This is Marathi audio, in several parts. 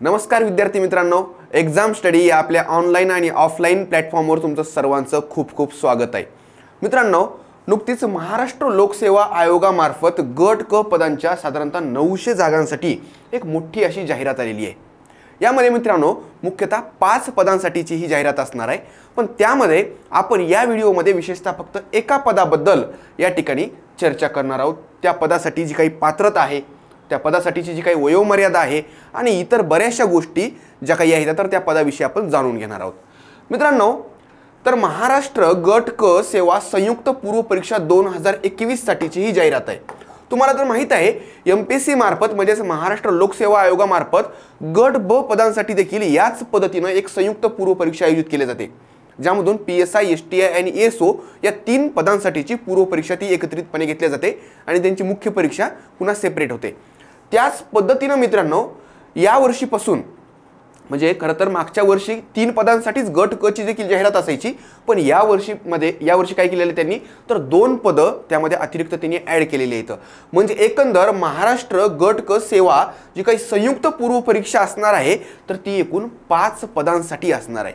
नमस्कार विद्यार्थी मित्रांनो, एक्झाम स्टडी या आपल्या ऑनलाईन आणि ऑफलाईन प्लॅटफॉर्मवर तुमचं सर्वांचं खूप खूप स्वागत आहे। मित्रांनो, नुकतीच महाराष्ट्र लोकसेवा आयोगामार्फत गट क पदांच्या साधारणतः 900 जागांसाठी एक मोठी अशी जाहिरात आलेली आहे। यामध्ये मित्रांनो मुख्यतः 5 पदांसाठीची ही जाहिरात असणार आहे, पण त्यामध्ये आपण या व्हिडिओमध्ये विशेषतः फक्त एका पदाबद्दल या ठिकाणी चर्चा करणार आहोत। त्या पदासाठी जी काही पात्रता आहे, त्या पदासाठीची जी काही वयोमर्यादा आहे आणि इतर बऱ्याचशा गोष्टी ज्या काही आहेत तर त्या पदाविषयी आपण जाणून घेणार आहोत। मित्रांनो, तर महाराष्ट्र गट क सेवा संयुक्त पूर्व परीक्षा 2021 साठीची ही जाहिरात आहे। तुम्हाला तर माहित आहे एमपीएससी मार्फत म्हणजे महाराष्ट्र लोकसेवा आयोगामार्फत गट ब पदांसाठी देखील याच पद्धतीने एक संयुक्त पूर्व परीक्षा आयोजित केली जाते, ज्यामधून पीएसआय, एसटीआय आणि एसओ या 3 पदांसाठीची पूर्व परीक्षा ती एकत्रितपणे घेतली जाते आणि त्यांची मुख्य परीक्षा पुन्हा सेपरेट होते। त्याच पद्धतीने मित्रांनो या वर्षीपासून म्हणजे खरं तर मागच्या वर्षी 3 पदांसाठीच गट क ची देखील जाहिरात असायची, पण या वर्षी काय केलेलं त्यांनी तर 2 पद त्यामध्ये अतिरिक्त त्यांनी ॲड केलेली आहेत। म्हणजे एकंदर महाराष्ट्र गट क सेवा जी काही संयुक्त पूर्व परीक्षा असणार आहे तर ती एकूण 5 पदांसाठी असणार आहे।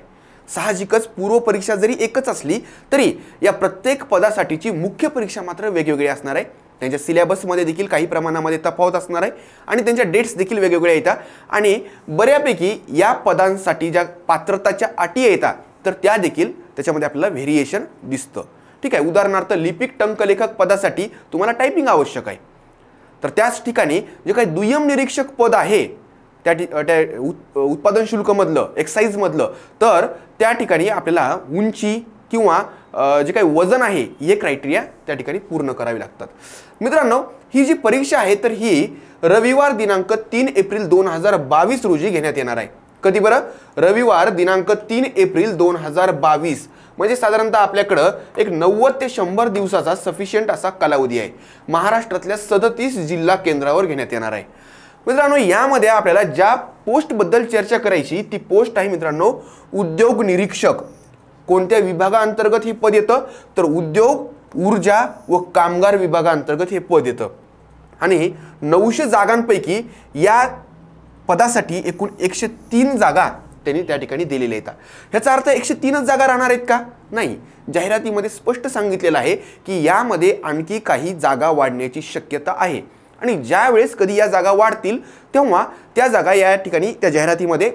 साहजिकच पूर्व परीक्षा जरी एकच असली तरी या प्रत्येक पदासाठीची मुख्य परीक्षा मात्र वेगवेगळी असणार आहे। त्यांच्या सिलेबसमध्ये देखील काही प्रमाणामध्ये तफावत असणार आहे आणि त्यांच्या डेट्स देखील वेगवेगळ्या येतात आणि बऱ्यापैकी या पदांसाठी ज्या पात्रताच्या अटी येतात तर त्या देखील त्याच्यामध्ये आपल्याला व्हेरिएशन दिसतं। ठीक आहे, उदाहरणार्थ लिपिक टंकलेखक पदासाठी तुम्हाला टायपिंग आवश्यक आहे, तर त्याच ठिकाणी जे काही दुय्यम निरीक्षक पद आहे त्या उत्पादन शुल्क मधलं, एक्साइज मधलं, तर त्या ठिकाणी आपल्याला उंची किंवा जे काही वजन आहे हे क्रायटेरिया त्या ठिकाणी पूर्ण करावे लागतात। मित्रांनो, ही जी परीक्षा आहे तर ही रविवार दिनांक 3 एप्रिल 2022 रोजी घेण्यात येणार आहे। कधी बरं? रविवार दिनांक 3 एप्रिल 2022, म्हणजे साधारणतः आपल्याकडे एक 90 ते 100 दिवसाचा सफिशियंट असा कालावधी आहे। महाराष्ट्रातल्या 37 जिल्हा केंद्रावर घेण्यात येणार आहे। मित्रांनो, यामध्ये आपल्याला ज्या पोस्ट बद्दल चर्चा करायची ती पोस्ट आहे मित्रांनो उद्योग निरीक्षक। कोणत्या विभागाअंतर्गत हे पद येतं तर उद्योग, ऊर्जा व कामगार विभागाअंतर्गत हे पद येतं आणि 900 जागांपैकी या पदासाठी एकूण 103 जागा त्यांनी त्या ठिकाणी दिलेल्या आहेत। ह्याचा अर्थ 103च जागा राहणार आहेत का? नाही, जाहिरातीमध्ये स्पष्ट सांगितलेलं आहे की यामध्ये आणखी काही जागा वाढण्याची शक्यता आहे आणि ज्या वेळेस कधी या जागा वाढतील तेव्हा त्या जागा या ठिकाणी त्या जाहिरातीमध्ये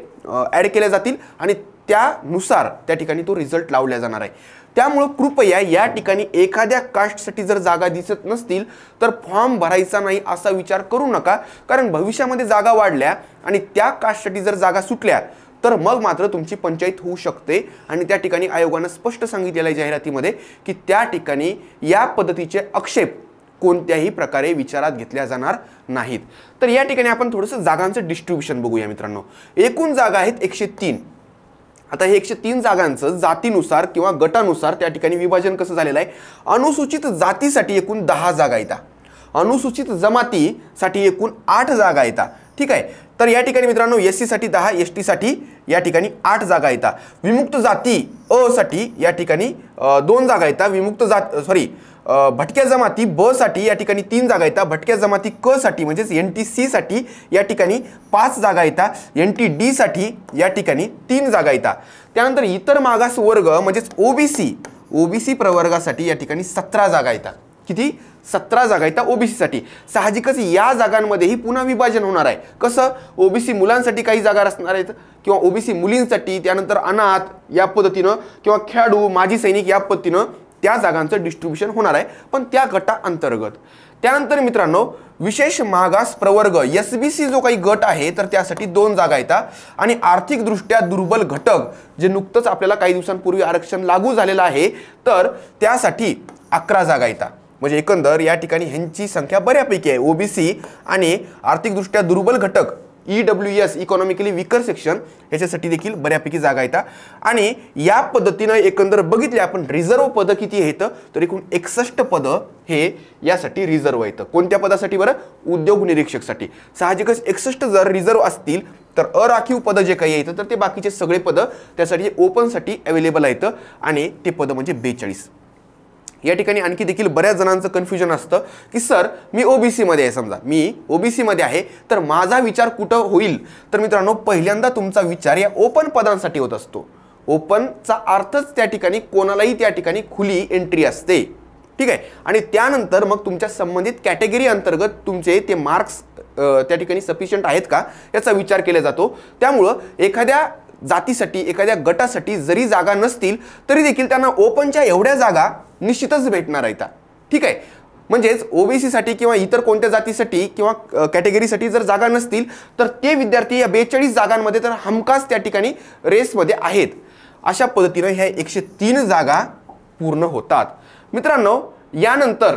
ॲड केल्या जातील आणि त्यानुसार त्या ठिकाणी तो रिझल्ट लावला जाणार आहे। त्यामुळे कृपया या ठिकाणी एखाद्या कास्टसाठी जर जागा दिसत नसतील तर फॉर्म भरायचा नाही असा विचार करू नका, कारण भविष्यामध्ये जागा वाढल्या आणि त्या कास्टसाठी जर जागा सुटल्या तर मग मात्र तुमची पंचायत होऊ शकते आणि त्या ठिकाणी आयोगाने स्पष्ट सांगितलेलं आहे जाहिरातीमध्ये की त्या ठिकाणी या पद्धतीचे आक्षेप कोणत्याही प्रकारे विचारात घेतल्या जाणार नाहीत। तर या ठिकाणी आपण थोडंसं जागांचं डिस्ट्रीब्युशन बघूया मित्रांनो। एकूण जागा आहेत 103। आता हे 103 जागांचं जातीनुसार किंवा गटानुसार त्या ठिकाणी विभाजन कसं झालेलं आहे। अनुसूचित जातीसाठी एकूण 10 जागा येतात, अनुसूचित जमातीसाठी एकूण 8 जागा येतात। ठीक आहे, तर या ठिकाणी मित्रांनो एससी साठी 10, एसटी साठी या ठिकाणी 8 जागा येतात। विमुक्त जाती अ साठी या ठिकाणी 2 जागा येतात। भटक्या जमाती ब साठी या ठिकाणी 3 जागा येतात। भटक्या जमाती क साठी म्हणजे एनटीसी साठी या ठिकाणी 5 जागा येतात। एनटीडी साठी या ठिकाणी 3 जागा येतात। त्यानंतर इतर मागास वर्ग म्हणजे ओबीसी प्रवर्गासाठी या ठिकाणी 17 जागा येतात। किती? 17 जागा येतात ओबीसी साठी। साहजिकच या जागांमध्येही पुन्हा विभाजन होणार आहे। कसं? ओबीसी मुलांसाठी काही जागा असणार आहेत किंवा ओबीसी मुलींसाठी, त्यानंतर अनाथ या पद्धतीनं किंवा खेळाडू, माजी सैनिक या पद्धतीनं त्या जागांचं डिस्ट्रीब्युशन होणार आहे, पण त्या गटा अंतर्गत। त्यानंतर मित्रांनो विशेष मागास प्रवर्ग एसबीसी जो काही गट आहे तर त्यासाठी 2 जागा येतात आणि आर्थिकदृष्ट्या दुर्बल घटक जे नुकतंच आपल्याला काही दिवसांपूर्वी आरक्षण लागू झालेलं आहे तर त्यासाठी 11 जागा येतात। म्हणजे एकंदर या ठिकाणी ह्यांची संख्या बऱ्यापैकी आहे। ओबीसी आणि आर्थिकदृष्ट्या दुर्बल घटक ईडब्ल्यूएस इकॉनॉमिकली वीकर सेक्शन याच्यासाठी देखील बऱ्यापैकी जागा येतात आणि या पद्धतीने एकंदर बघितले आपण रिझर्व पद किती आहेत तर एकूण 61 पद हे यासाठी रिझर्व आहेत। कोणत्या पदासाठी बरं? उद्योग निरीक्षकसाठी। साहजिकच 61 जर रिझर्व असतील तर अराखीव पद जे काही आहेत तर ते बाकीचे सगळे पद त्यासाठी ओपन साठी अवेलेबल आहेत आणि ते पद म्हणजे 42। या ठिकाणी आणखी देखील बऱ्याच जणांचं कन्फ्युजन असतं की सर मी ओबीसी मध्ये आहे, समजा मी ओबीसी मध्ये आहे तर माझा विचार कुठं होईल? तर मित्रांनो, पहिल्यांदा तुमचा विचार या ओपन पदांसाठी होत असतो. ओपनचा अर्थच त्या ठिकाणी कोणालाही त्या ठिकाणी खुली एंट्री असते, ठीक आहे. आणि त्यानंतर मग तुमच्या संबंधित कॅटेगरी अंतर्गत तुमचे ते मार्क्स त्या ठिकाणी सफिशियंट आहेत का याचा विचार केला जातो. त्यामुळं एखाद्या जातीसाठी एखाद्या गटासाठी जरी जागा नसतील तरी देखील त्यांना ओपनच्या एवढ्या जागा निश्चितच भेटणार आहेत, ठीक आहे. म्हणजेच ओबीसी साठी किंवा इतर कोणत्या जातीसाठी किंवा कॅटेगरीसाठी जर जागा नसतील तर ते विद्यार्थी या 42 जागांमध्ये तर हमखास त्या ठिकाणी रेसमध्ये आहेत. अशा पद्धतीने ह्या 103 जागा पूर्ण होतात. मित्रांनो, यानंतर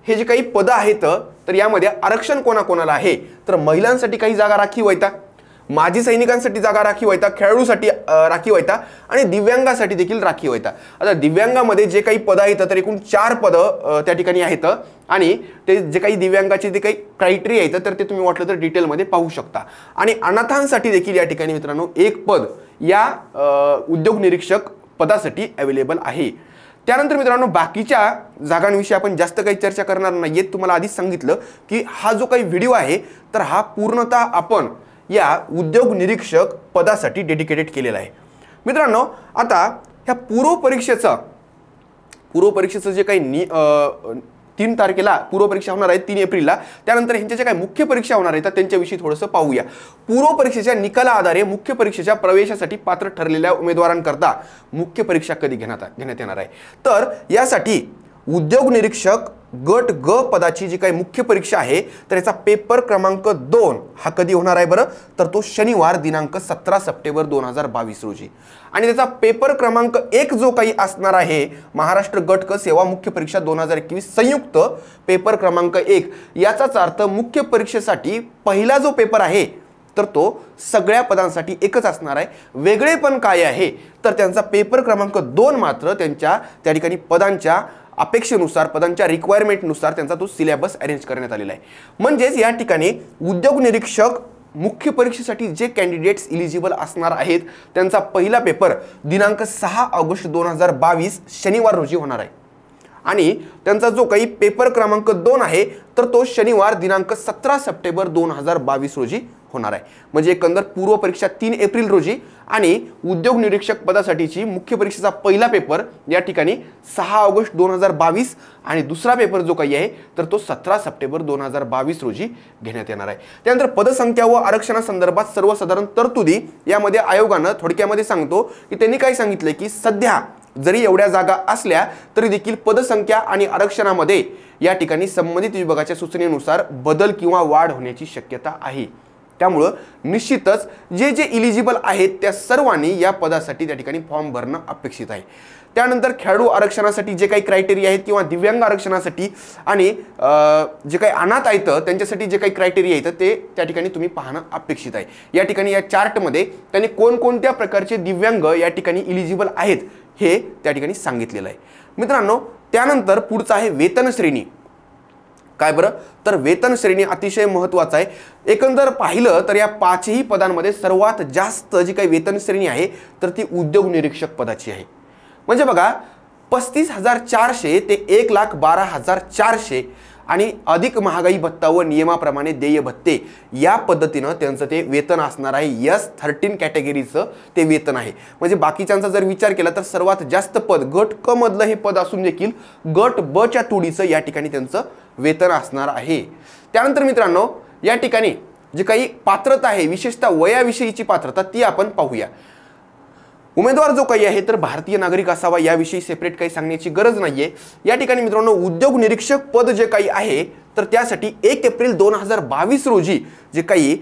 हे जे काही पद आहेत तर यामध्ये आरक्षण कोणाकोणाला आहे तर महिलांसाठी काही जागा राखीव आहेत, माजी सैनिकांसाठी जागा राखीव आहेत, खेळाडूसाठी राखीव आहेत आणि दिव्यांगासाठी देखील राखीव आहेत. आता दिव्यांगामध्ये जे काही पद आहेत तर एकूण 4 पद त्या ठिकाणी आहेत आणि ते जे काही दिव्यांगाचे जे काही क्रायटेरिया आहेत तर ते तुम्ही वाटलं तर डिटेलमध्ये पाहू शकता. आणि अनाथांसाठी देखील या ठिकाणी मित्रांनो 1 पद या उद्योग निरीक्षक पदासाठी अवेलेबल आहे. त्यानंतर मित्रांनो, बाकीच्या जागांविषयी आपण जास्त काही चर्चा करणार नाहीये. तुम्हाला आधीच सांगितलं की हा जो काही व्हिडिओ आहे तर हा पूर्णतः आपण या उद्योग निरीक्षक पदासाठी डेडिकेटेड केलेला आहे. मित्रांनो, आता ह्या पूर्व परीक्षेचं जे काही 3 तारखेला पूर्व परीक्षा होणार आहे, 3 एप्रिलला, त्यानंतर ह्यांच्या ज्या काही मुख्य परीक्षा होणार आहेत त्यांच्याविषयी थोडंसं पाहूया. पूर्व परीक्षेच्या निकाला आधारे मुख्य परीक्षेच्या प्रवेशासाठी पात्र ठरलेल्या उमेदवारांकरता मुख्य परीक्षा कधी घेण्यात येणार आहे तर यासाठी उद्योग निरीक्षक गट ग पदाची जी काही मुख्य परीक्षा आहे तर याचा पेपर क्रमांक 2 हा कधी होणार आहे बरं तर तो शनिवार दिनांक 17 सप्टेंबर 2022 रोजी. आणि त्याचा पेपर क्रमांक 1 जो काही असणार आहे महाराष्ट्र गट क सेवा मुख्य परीक्षा 2021 संयुक्त पेपर क्रमांक 1 याचाच अर्थ मुख्य परीक्षेसाठी पहिला जो पेपर आहे तर तो सगळ्या पदांसाठी एकच असणार आहे. वेगळेपण काय आहे तर त्यांचा पेपर क्रमांक 2 मात्र त्यांच्या त्या ठिकाणी पदांच्या अपेक्षेनुसार पदांच्या रिक्वायरमेंटनुसार त्यांचा तो सिलेबस अरेंज करण्यात आलेला आहे. म्हणजेच या ठिकाणी उद्योग निरीक्षक मुख्य परीक्षेसाठी जे कॅन्डिडेट्स इलिजिबल असणार आहेत त्यांचा पहिला पेपर दिनांक 6 ऑगस्ट 2022 शनिवार रोजी होणार आहे आणि त्यांचा जो काही पेपर क्रमांक 2 आहे तर तो शनिवार दिनांक 17 सप्टेंबर 2022 रोजी होणार आहे. म्हणजे एकंदर पूर्व परीक्षा 3 एप्रिल रोजी आणि उद्योग निरीक्षक पदासाठीची मुख्य परीक्षेचा पहिला पेपर या ठिकाणी 6 ऑगस्ट 2022 आणि दुसरा पेपर जो काही आहे तर तो 17 सप्टेंबर 2022 रोजी घेण्यात येणार आहे. त्यानंतर पदसंख्या व आरक्षणासंदर्भात सर्वसाधारण तरतुदी यामध्ये आयोगानं थोडक्यामध्ये सांगतो की त्यांनी काय सांगितलं की सध्या जरी एवढ्या जागा असल्या तरी देखील पदसंख्या आणि आरक्षणामध्ये या ठिकाणी संबंधित विभागाच्या सूचनेनुसार बदल किंवा वाढ होण्याची शक्यता आहे. त्यामुळे निश्चितच जे जे इलिजिबल आहेत त्या सर्वांनी या पदासाठी त्या ठिकाणी फॉर्म भरणं अपेक्षित आहे. त्यानंतर खेळाडू आरक्षणासाठी जे काही क्रायटेरिया आहेत किंवा दिव्यांग आरक्षणासाठी आणि जे काही अनाथ आहेत त्यांच्यासाठी जे काही क्रायटेरिया आहेत ते त्या ठिकाणी तुम्ही पाहणं अपेक्षित आहे. या ठिकाणी या चार्टमध्ये त्यांनी कोणकोणत्या प्रकारचे दिव्यांग या ठिकाणी इलिजिबल आहेत हे त्या ठिकाणी सांगितलेलं आहे. मित्रांनो, त्यानंतर पुढचं आहे वेतन श्रेणी. काय बरं तर वेतन श्रेणी अतिशय महत्त्वाचं आहे. एकंदर पाहिलं तर या 5ही पदांमध्ये सर्वात जास्त जी काही वेतन श्रेणी आहे तर ती उद्योग निरीक्षक पदाची आहे. म्हणजे बघा 35,400 ते 1,12,400 आणि अधिक महागाई भत्ता व नियमाप्रमाणे देय भत्ते या पद्धतीनं त्यांचं ते वेतन असणार आहे. S13 कॅटेगरीचं ते वेतन आहे. म्हणजे बाकीच्यांचा जर विचार केला तर सर्वात जास्त पद गट क मधलं हे पद असून देखील गट ब च्या तुडीचं या ठिकाणी त्यांचं वेतन असणार आहे. त्यानंतर मित्रांनो, या ठिकाणी जे काही पात्रता आहे विशेषतः वयाविषयीची पात्रता ती आपण पाहूया. उमेदवार जो काही आहे तर भारतीय नागरिक असावा याविषयी सेपरेट काही सांगण्याची गरज नाहीये. या ठिकाणी मित्रांनो उद्योग निरीक्षक पद जे काही आहे तर त्यासाठी 1 एप्रिल 2022 रोजी जे काही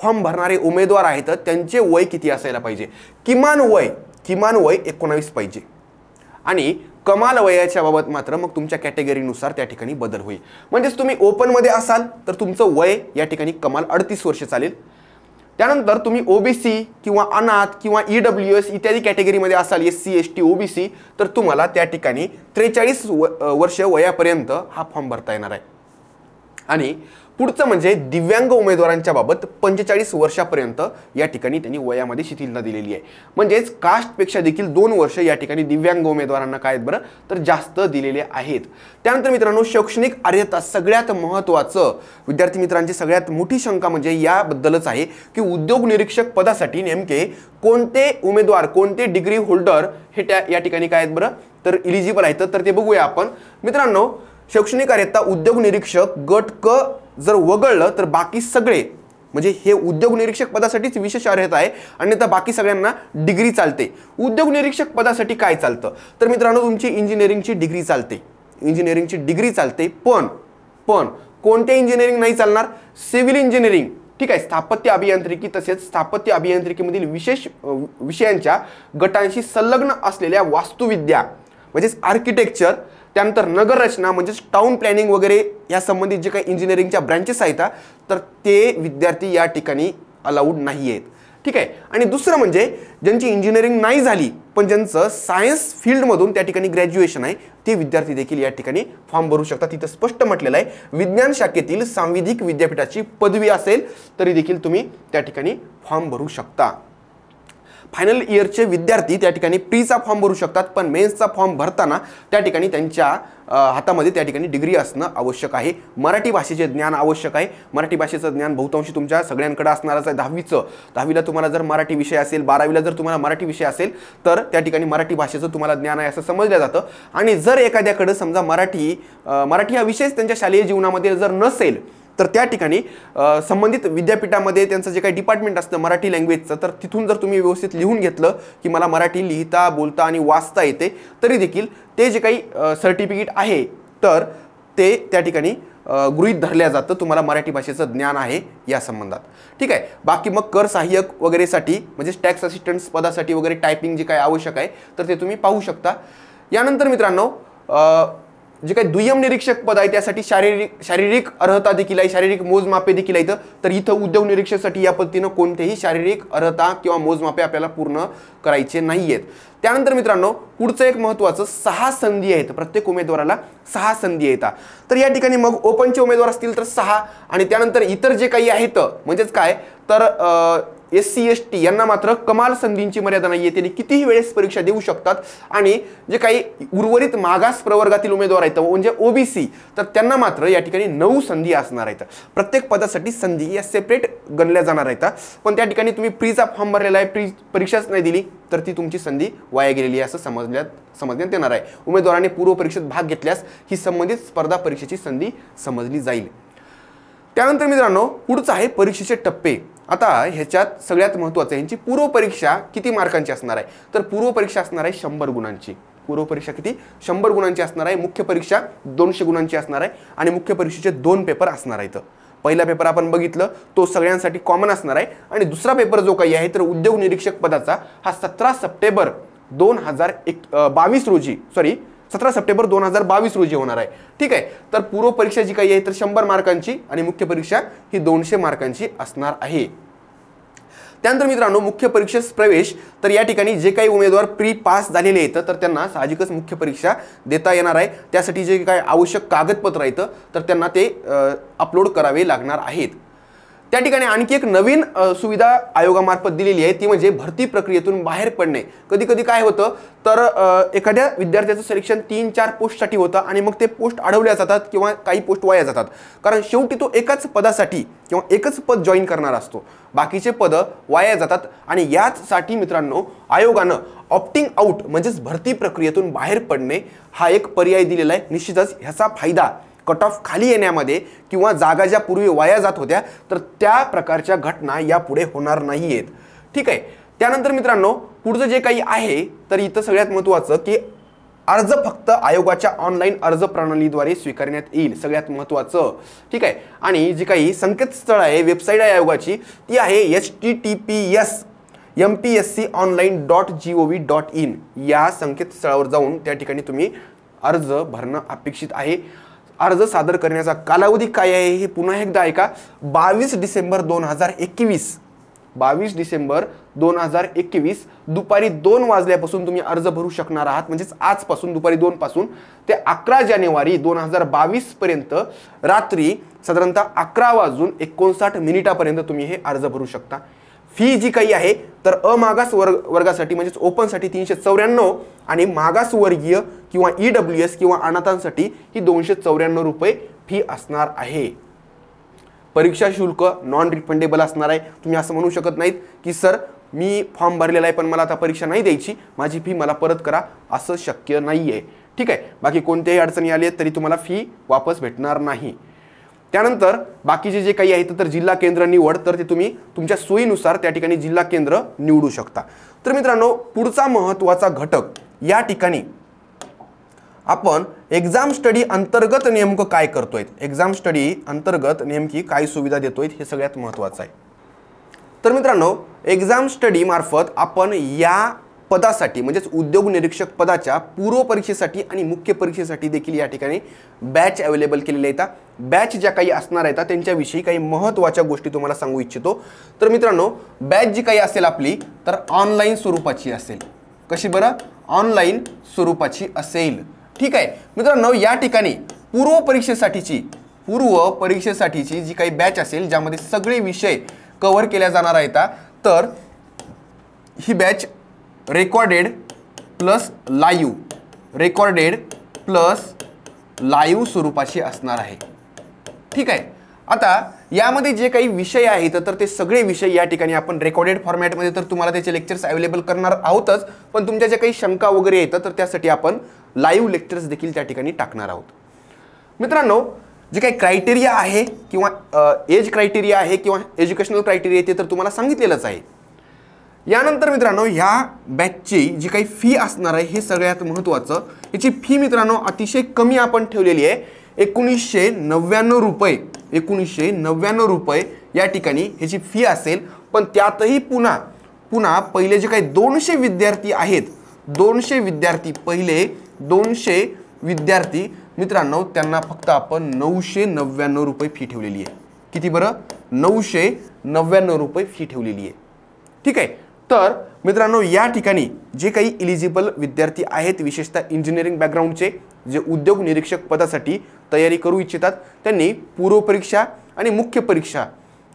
फॉर्म भरणारे उमेदवार आहेत त्यांचे वय किती असायला पाहिजे? किमान वय 19 पाहिजे आणि कमाल वयाच्या बाबत मात्र मग तुमच्या कॅटेगरीनुसार त्या ठिकाणी बदल होईल. म्हणजेच तुम्ही ओपन मध्ये असाल तर तुमचं वय या ठिकाणी कमाल 38 वर्ष चालेल. त्यानंतर तुम्ही ओबीसी किंवा अनाथ किंवा EWS इत्यादी कॅटेगरीमध्ये असाल SC ST OBC तर तुम्हाला त्या ठिकाणी 43 वर्ष वयापर्यंत हा फॉर्म भरता येणार आहे. आणि पुढचं म्हणजे दिव्यांग उमेदवारांच्या बाबत 45 वर्षापर्यंत या ठिकाणी त्यांनी वयामध्ये शिथिलता दिलेली आहे. म्हणजेच कास्टपेक्षा देखील 2 वर्ष या ठिकाणी दिव्यांग उमेदवारांना काय आहेत बरं तर जास्त दिलेले आहेत. त्यानंतर मित्रांनो शैक्षणिक अर्हता सगळ्यात महत्त्वाचं विद्यार्थी मित्रांची सगळ्यात मोठी शंका म्हणजे याबद्दलच आहे की उद्योग निरीक्षक पदासाठी नेमके कोणते उमेदवार कोणते डिग्री होल्डर हे या ठिकाणी काय आहेत बरं तर इलिजिबल आहेत. तर ते बघूया आपण. मित्रांनो शैक्षणिक अर्हता उद्योग निरीक्षक गट क जर वगळलं तर बाकी सगळे म्हणजे हे उद्योग निरीक्षक पदासाठीच विशेष अर्हता आहे आणि आता बाकी सगळ्यांना डिग्री चालते. उद्योग निरीक्षक पदासाठी काय चालतं तर मित्रांनो तुमची इंजिनिअरिंगची डिग्री चालते. इंजिनिअरिंगची डिग्री चालते पण कोणते इंजिनिअरिंग नाही चालणार सिव्हिल इंजिनिअरिंग ठीक आहे स्थापत्य अभियांत्रिकी तसेच स्थापत्य अभियांत्रिकीमधील विशेष विषयांच्या गटांशी संलग्न असलेल्या वास्तुविद्या म्हणजेच आर्किटेक्चर त्यानंतर नगररचना म्हणजेच टाउन प्लॅनिंग वगैरे या संबंधित जे काही इंजिनिअरिंगच्या ब्रँचेस आहेत तर ते विद्यार्थी या ठिकाणी अलाउड नाही आहेत. ठीक आहे. आणि दुसरं म्हणजे ज्यांची इंजिनिअरिंग नाही झाली पण ज्यांचं सायन्स फील्डमधून त्या ठिकाणी ग्रॅज्युएशन आहे ते विद्यार्थी देखील या ठिकाणी फॉर्म भरू शकतात. तिथं स्पष्ट म्हटलेलं आहे विज्ञान शाखेतील सांविधिक विद्यापीठाची पदवी असेल तरी देखील तुम्ही त्या ठिकाणी फॉर्म भरू शकता. फायनल इयरचे विद्यार्थी त्या ठिकाणी प्रीचा फॉर्म भरू शकतात पण मेन्सचा फॉर्म भरताना त्या ठिकाणी त्यांच्या हातामध्ये त्या ठिकाणी डिग्री असणं आवश्यक आहे. मराठी भाषेचे ज्ञान आवश्यक आहे. मराठी भाषेचं ज्ञान बहुतांशी तुमच्या सगळ्यांकडे असणारच आहे. 10वीला तुम्हाला जर मराठी विषय असेल 12वीला जर तुम्हाला मराठी विषय असेल तर त्या ठिकाणी मराठी भाषेचं तुम्हाला ज्ञान आहे असं समजलं जातं. आणि जर एखाद्याकडे समजा मराठी हा विषयच त्यांच्या शालेय जीवनामध्ये जर नसेल तर त्या ठिकाणी संबंधित विद्यापीठामध्ये त्यांचं जे काही डिपार्टमेंट असतं मराठी लँग्वेजचं तर तिथून जर तुम्ही व्यवस्थित लिहून घेतलं की मला मराठी लिहिता बोलता आणि वाचता येते तरी देखील ते जे काही सर्टिफिकेट आहे तर ते त्या ठिकाणी गृहीत धरल्या जातं तुम्हाला मराठी भाषेचं ज्ञान आहे या संबंधात. ठीक आहे. बाकी मग कर सहाय्यक वगैरेसाठी म्हणजे टॅक्स असिस्टंट्स पदासाठी वगैरे टायपिंग जे काही आवश्यक आहे तर ते तुम्ही पाहू शकता. यानंतर मित्रांनो जे काही दुय्यम निरीक्षक पद आहे त्यासाठी शारीरिक अर्हता देखील आहे शारीरिक मोजमापे देखील आहेत. तर इथं उद्योग निरीक्षकासाठी या पद्धतीनं कोणतेही शारीरिक अर्हता किंवा मोजमापे आपल्याला पूर्ण करायचे नाही आहेत. त्यानंतर मित्रांनो पुढचं एक महत्त्वाचं 6 संधी आहेत. प्रत्येक उमेदवाराला 6 संधी येतात. तर या ठिकाणी मग ओपनचे उमेदवार असतील तर 6 आणि त्यानंतर इतर जे काही आहेत म्हणजेच काय तर SC ST यांना मात्र कमाल संधींची मर्यादा नाही आहे. त्यांनी कितीही वेळेस परीक्षा देऊ शकतात. आणि जे काही उर्वरित मागास प्रवर्गातील उमेदवार आहेत म्हणजे OBC तर त्यांना मात्र या ठिकाणी 9 संधी असणार आहेत. प्रत्येक पदासाठी संधी या सेपरेट गणल्या जाणार आहेत. पण त्या ठिकाणी तुम्ही प्रीचा फॉर्म भरलेला आहे प्री परीक्षाच नाही दिली तर ती तुमची संधी वाया गेलेली आहे असं समजण्यात येणार आहे. उमेदवाराने पूर्व परीक्षेत भाग घेतल्यास ही संबंधित स्पर्धा परीक्षेची संधी समजली जाईल. त्यानंतर मित्रांनो पुढचं आहे परीक्षेचे टप्पे. आता ह्याच्यात सगळ्यात महत्त्वाचं ह्यांची पूर्व परीक्षा किती मार्कांची असणार आहे तर पूर्व परीक्षा असणार आहे 100 गुणांची. पूर्व परीक्षा किती 100 गुणांची असणार आहे. मुख्य परीक्षा 200 गुणांची असणार आहे आणि मुख्य परीक्षेचे 2 पेपर असणार आहेत. पहिला पेपर आपण बघितलं तो सगळ्यांसाठी कॉमन असणार आहे आणि दुसरा पेपर जो काही आहे तर उद्योग निरीक्षक पदाचा हा 17 सप्टेंबर 2022 रोजी होणार आहे. ठीक आहे. तर पूर्व परीक्षा जी काही आहे तर 100 मार्कांची आणि मुख्य परीक्षा ही 200 मार्कांची असणार आहे. त्यानंतर मित्रांनो मुख्य परीक्षेस प्रवेश तर या ठिकाणी जे काही उमेदवार प्री पास झालेले आहेत तर त्यांना साहजिकच मुख्य परीक्षा देता येणार आहे. त्यासाठी जे काही आवश्यक कागदपत्र आहेत तर त्यांना ते अपलोड करावे लागणार आहेत. त्या ठिकाणी आणखी एक नवीन सुविधा आयोगामार्फत दिलेली आहे ती म्हणजे भरती प्रक्रियेतून बाहेर पडणे. कधी कधी काय होतं तर एखाद्या विद्यार्थ्याचं सिलेक्शन 3-4 पोस्टसाठी होतं आणि मग ते पोस्ट अडवल्या जातात किंवा काही पोस्ट वाया जातात कारण शेवटी तो एकाच पदासाठी किंवा एकच पद जॉईन करणार असतो. बाकीचे पदं वाया जातात आणि याचसाठी मित्रांनो आयोगानं ऑप्टिंग आउट म्हणजेच भरती प्रक्रियेतून बाहेर पडणे हा एक पर्याय दिलेला आहे. निश्चितच ह्याचा फायदा कट ऑफ खाली येण्यामध्ये किंवा जागा ज्या पूर्वी वाया जात होत्या तर त्या प्रकारच्या घटना यापुढे होणार नाही आहेत. ठीक आहे. त्यानंतर मित्रांनो पुढचं जे काही आहे तर इथं सगळ्यात महत्त्वाचं की अर्ज फक्त आयोगाच्या ऑनलाईन अर्ज प्रणालीद्वारे स्वीकारण्यात येईल. सगळ्यात महत्त्वाचं. ठीक आहे. आणि जी काही संकेतस्थळ आहे वेबसाईट आहे आयोगाची ती आहे https://mpsconline.gov.in या संकेतस्थळावर जाऊन त्या ठिकाणी तुम्ही अर्ज भरणं अपेक्षित आहे. अर्ज सादर करण्याचा कालावधी काय आहे हे पुन्हा एकदा ऐका. 22 डिसेंबर 2021 2021 दुपारी 2 वाजल्यापासून तुम्ही अर्ज भरू शकणार आहात. म्हणजेच आजपासून दुपारी 2 पासून ते 11 जानेवारी 2022 पर्यंत रात्री साधारणतः 11:59 पर्यंत तुम्ही हे अर्ज भरू शकता. फी जी काही आहे तर अमागास वर्गासाठी म्हणजेच ओपनसाठी 394 आणि मागासवर्गीय किंवा EWS किंवा अनाथांसाठी ही 294 रुपये फी असणार आहे. परीक्षा शुल्क नॉन रिफंडेबल असणार आहे. तुम्ही असं म्हणू शकत नाहीत की सर मी फॉर्म भरलेला आहे पण मला आता परीक्षा नाही द्यायची, माझी फी मला परत करा, असं शक्य नाहीये. ठीक आहे. बाकी कोणत्याही अडचणी आली तरी तुम्हाला फी वापस भेटणार नाही. त्यानंतर बाकीचे जे काही आहेत तर जिल्हा केंद्र निवड, तर ते तुम्ही तुमच्या सोयीनुसार त्या ठिकाणी जिल्हा केंद्र निवडू शकता. तर मित्रांनो, पुढचा महत्त्वाचा घटक या ठिकाणी आपण एक्झाम स्टडी अंतर्गत नेमकं काय करतोय, एक्झाम स्टडी अंतर्गत नेमकी काय सुविधा देतोय हे सगळ्यात महत्त्वाचं आहे. तर मित्रांनो, एक्झाम स्टडी मार्फत आपण या पदासाठी म्हणजेच उद्योग निरीक्षक पदाच्या पूर्व परीक्षेसाठी आणि मुख्य परीक्षेसाठी देखील या ठिकाणी बॅच अवेलेबल केलेले आहेत. बॅच ज्या काही असणार आहेत त्यांच्याविषयी काही महत्त्वाच्या गोष्टी तुम्हाला सांगू इच्छितो. तर मित्रांनो, बॅच जी काही असेल आपली तर ऑनलाईन स्वरूपाची असेल. कशी बरं? ऑनलाईन स्वरूपाची असेल. ठीक आहे मित्रांनो, या ठिकाणी पूर्व परीक्षेसाठीची जी काही बॅच असेल ज्यामध्ये सगळे विषय कव्हर केल्या जाणार आहेत, तर ही बॅच रेकॉर्डेड प्लस लाईव्ह स्वरूपाची असणार आहे. ठीक आहे. आता यामध्ये जे काही विषय आहेत तर ते सगळे विषय या ठिकाणी आपण रेकॉर्डेड फॉर्मॅटमध्ये तर तुम्हाला त्याचे लेक्चर्स अवेलेबल करणार आहोतच, पण तुमच्या ज्या काही शंका वगैरे येतात तर त्यासाठी आपण लाईव्ह लेक्चर्स देखील त्या ठिकाणी टाकणार आहोत. मित्रांनो, जे काही क्रायटेरिया आहे किंवा एज क्रायटेरिया आहे किंवा एज्युकेशनल क्रायटेरिया ते तर तुम्हाला सांगितलेलंच आहे. यानंतर मित्रांनो, ह्या बॅचची जी काही फी असणार आहे हे सगळ्यात महत्त्वाचं. याची फी मित्रांनो अतिशय कमी आपण ठेवलेली आहे. 1999 रुपये या ठिकाणी ह्याची फी असेल. पण त्यातही पुन्हा पहिले जे काही 200 विद्यार्थी आहेत, 200 विद्यार्थी मित्रांनो त्यांना फक्त आपण 999 रुपये फी ठेवलेली आहे. किती बरं? 999 रुपये फी ठेवलेली आहे. ठीक आहे. तर मित्रांनो, या ठिकाणी जे काही इलिजिबल विद्यार्थी आहेत, विशेषतः इंजिनिअरिंग बॅकग्राऊंडचे जे उद्योग निरीक्षक पदासाठी तयारी करू इच्छितात, त्यांनी पूर्व परीक्षा आणि मुख्य परीक्षा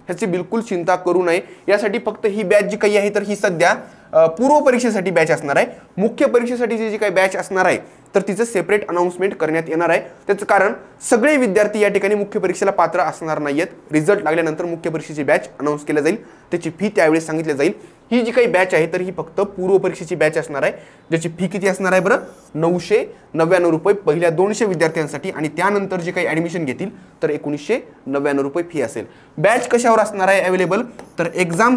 ह्याची बिलकुल चिंता करू नये. यासाठी फक्त ही बॅच जी काही आहे तर ही सध्या पूर्व परीक्षेसाठी बॅच असणार आहे. मुख्य परीक्षेसाठी जी काही बॅच असणार आहे तर तिचं सेपरेट अनाउन्समेंट करण्यात येणार आहे. त्याचं कारण सगळे विद्यार्थी या ठिकाणी मुख्य परीक्षेला पात्र असणार नाहीयेत. रिझल्ट लागल्यानंतर मुख्य परीक्षेची बॅच अनाउन्स केली जाईल, त्याची फी त्यावेळेस सांगितली जाईल. ही जी काही बॅच आहे तर ही फक्त पूर्व परीक्षेची बॅच असणार आहे, ज्याची फी किती असणार आहे बरं? 999 रुपये पहिल्या 200 विद्यार्थ्यांसाठी आणि त्यानंतर जे काही ॲडमिशन घेतील तर 1999 रुपये फी असेल. बॅच कशावर असणार आहे अवेलेबल? तर एक्झाम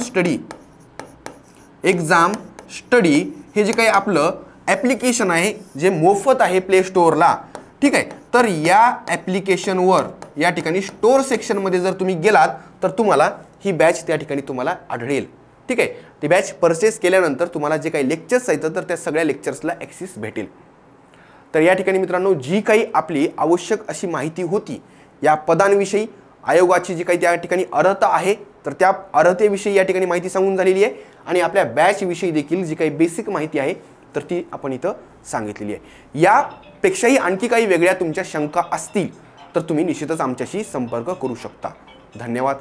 स्टडी हे जे काही आपलं ॲप्लिकेशन आहे जे मोफत आहे प्ले स्टोअरला. ठीक आहे. तर या ॲप्लिकेशनवर या ठिकाणी स्टोअर सेक्शनमध्ये जर तुम्ही गेलात तर तुम्हाला ही बॅच त्या ठिकाणी तुम्हाला आढळेल. ठीक आहे. ती बॅच परचेस केल्यानंतर तुम्हाला जे काही लेक्चर्स आहेत तर त्या सगळ्या लेक्चर्सला ॲक्सेस भेटेल. तर या ठिकाणी मित्रांनो, जी काही आपली आवश्यक अशी माहिती होती या पदांविषयी, आयोगाची जी काही त्या ठिकाणी अर्हता आहे तर त्या अर्हतेविषयी या ठिकाणी माहिती सांगून झालेली आहे आणि आपल्या बॅचविषयी देखील जी काही बेसिक माहिती आहे तर ती आपण इथं सांगितलेली आहे. यापेक्षाही आणखी काही वेगळ्या तुमच्या शंका असतील तर तुम्ही निश्चितच आमच्याशी संपर्क करू शकता. धन्यवाद.